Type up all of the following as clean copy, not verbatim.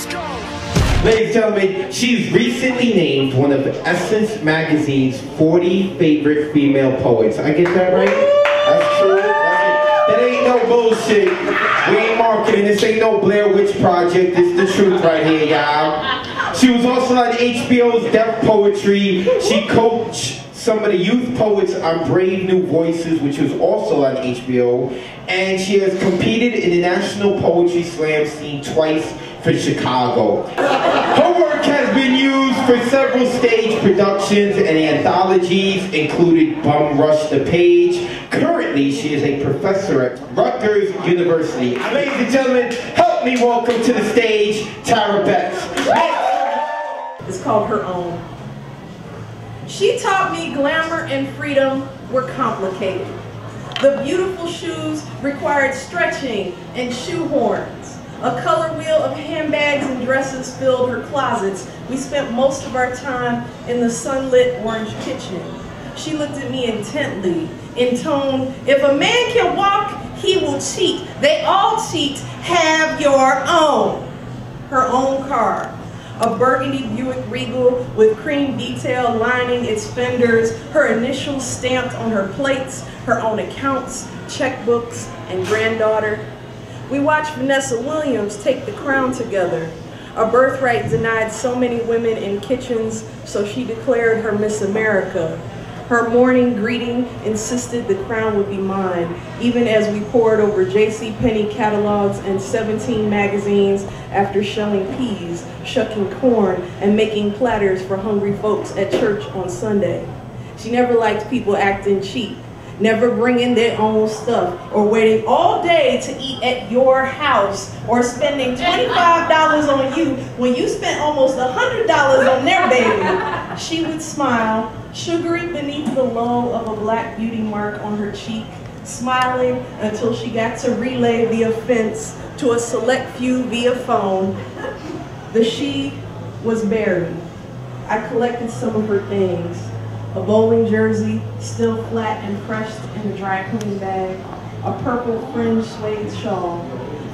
Ladies and gentlemen, she's recently named one of Essence Magazine's 40 favorite female poets. I get that right? That's true. That ain't no bullshit. We ain't marketing. This ain't no Blair Witch Project. This is the truth right here, y'all. She was also on HBO's Deaf Poetry. She coached some of the youth poets on Brave New Voices, which was also on HBO. And she has competed in the National Poetry Slam scene twice for Chicago. Her work has been used for several stage productions and anthologies, including Bum Rush the Page. Currently, she is a professor at Rutgers University. Ladies and gentlemen, help me welcome to the stage, Tara Betts. It's called Her Own. She taught me glamour and freedom were complicated. The beautiful shoes required stretching and shoehorns. A color wheel of handbags and dresses filled her closets. We spent most of our time in the sunlit orange kitchen. She looked at me intently, intoned, "If a man can walk, he will cheat. They all cheat. Have your own." Her own car. A burgundy Buick Regal with cream detail lining its fenders, her initials stamped on her plates, her own accounts, checkbooks, and granddaughter. We watched Vanessa Williams take the crown together. A birthright denied so many women in kitchens, so she declared her Miss America. Her morning greeting insisted the crown would be mine, even as we pored over JCPenney catalogs and 17 magazines after shelling peas, shucking corn, and making platters for hungry folks at church on Sunday. She never liked people acting cheap, never bringing their own stuff, or waiting all day to eat at your house, or spending $25 on you when you spent almost $100 on their baby. She would smile, sugary beneath the lull of a black beauty mark on her cheek, smiling until she got to relay the offense to a select few via phone. The she was buried. I collected some of her things. A bowling jersey, still flat and pressed in a dry cleaning bag, a purple fringed suede shawl,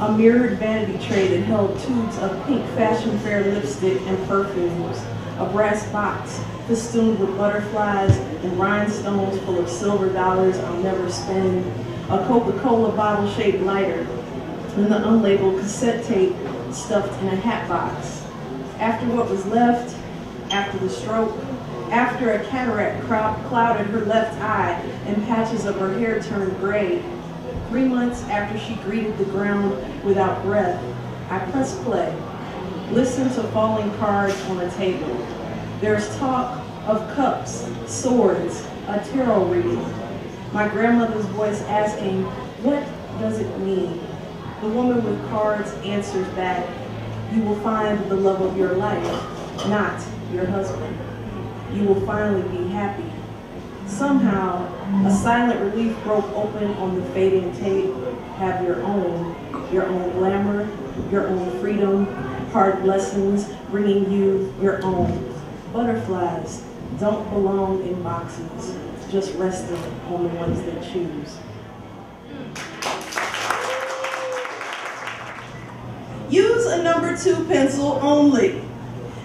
a mirrored vanity tray that held tubes of pink Fashion Fair lipstick and perfumes, a brass box festooned with butterflies and rhinestones full of silver dollars I'll never spend, a Coca-Cola bottle-shaped lighter, and the unlabeled cassette tape stuffed in a hat box. After what was left, after the stroke, after a cataract clouded her left eye and patches of her hair turned gray, 3 months after she greeted the ground without breath, I pressed play, listened to falling cards on a table. There's talk of cups, swords, a tarot reading. My grandmother's voice asking, "What does it mean?" The woman with cards answers back, "You will find the love of your life, not your husband. You will finally be happy." Somehow, a silent relief broke open on the fading tape. Have your own glamour, your own freedom, hard lessons bringing you your own. Butterflies don't belong in boxes, just resting on the ones that choose. Use a #2 pencil only.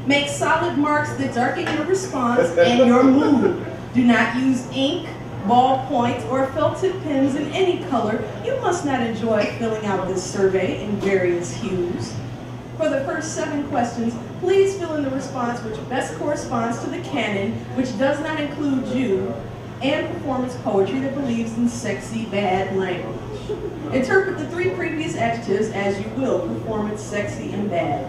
Make solid marks that darken your response and your mood. Do not use ink, ballpoint, or felted pens in any color. You must not enjoy filling out this survey in various hues. For the first 7 questions, please fill in the response which best corresponds to the canon, which does not include you, and performance poetry that believes in sexy, bad language. Interpret the 3 previous adjectives as you will, performance, sexy, and bad.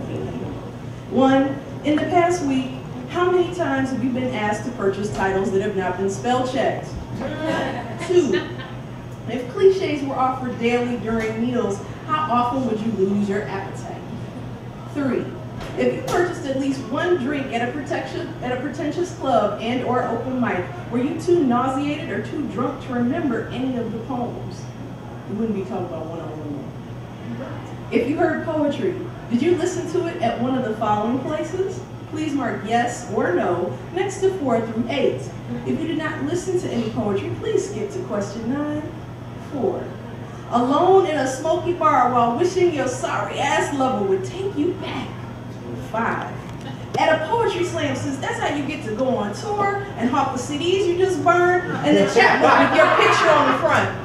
1. In the past week, how many times have you been asked to purchase titles that have not been spell checked? 2. If cliches were offered daily during meals, how often would you lose your appetite? 3. If you purchased at least 1 drink at a pretentious club and or open mic, were you too nauseated or too drunk to remember any of the poems? We wouldn't be talking about one-on-one. If you heard poetry, did you listen to it at one of the following places? Please mark yes or no next to 4 through 8. If you did not listen to any poetry, please skip to question 9. 4. Alone in a smoky bar while wishing your sorry ass lover would take you back. 25. At a poetry slam, since that's how you get to go on tour and hawk the CDs you just burned, and the chapbook with your picture on the front.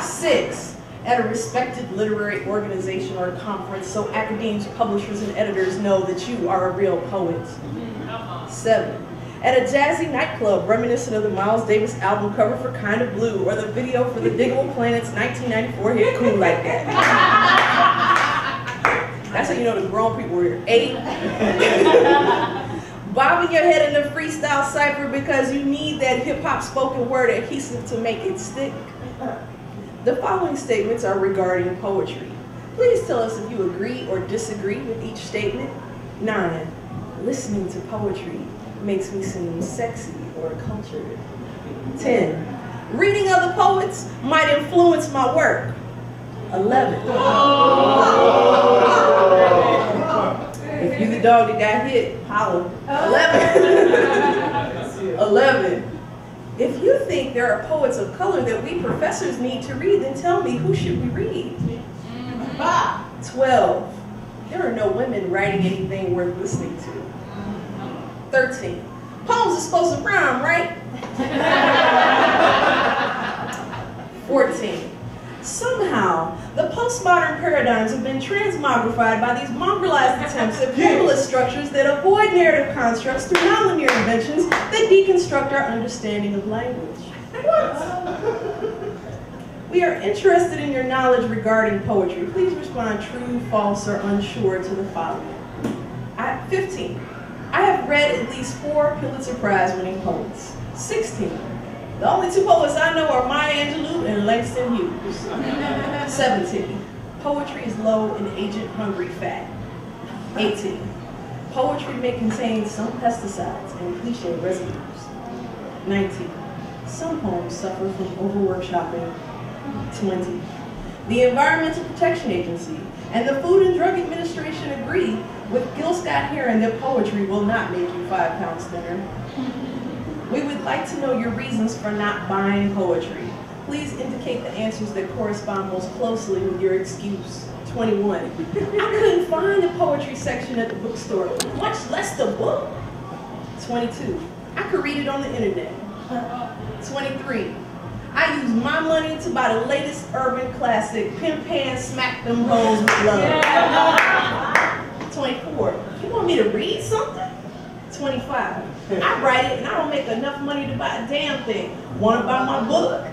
6. At a respected literary organization or conference, so academics, publishers, and editors know that you are a real poet. 7. At a jazzy nightclub, reminiscent of the Miles Davis album cover for Kind of Blue, or the video for the Diggable Planet's 1994 hit Cool Like That. That's how you know the grown people were here. 8. Bobbing your head in the freestyle cipher because you need that hip-hop spoken word adhesive to make it stick. The following statements are regarding poetry. Please tell us if you agree or disagree with each statement. 9. Listening to poetry makes me seem sexy or cultured. 10. Reading other poets might influence my work. 11. If you the dog that got hit, holler. 11. 11. If you think there are poets of color that we professors need to read, then tell me, who should we read? 12. There are no women writing anything worth listening to. 13. Poems are supposed to rhyme, right? 14. Somehow, the postmodern paradigms have been transmogrified by these mongrelized attempts at formalist structures that avoid narrative constructs through nonlinear inventions that deconstruct our understanding of language. What? We are interested in your knowledge regarding poetry. Please respond true, false, or unsure to the following. 15. I have read at least 4 Pulitzer Prize winning poets. 16. The only 2 poets I know are Maya Angelou and Langston Hughes. 17. Poetry is low in agent-hungry fat. 18. Poetry may contain some pesticides and cliché residues. 19. Some poems suffer from overworkshopping. 20. The Environmental Protection Agency and the Food and Drug Administration agree with Gil Scott-Heron that poetry will not make you 5 pounds thinner. We would like to know your reasons for not buying poetry. Please indicate the answers that correspond most closely with your excuse. 21. I couldn't find the poetry section at the bookstore, much less the book. 22. I could read it on the internet. 23. I use my money to buy the latest urban classic, Pimp Hand Smack Them Hoes with Love. 24. You want me to read something? 25. I write it and I don't make enough money to buy a damn thing. Want to buy my book?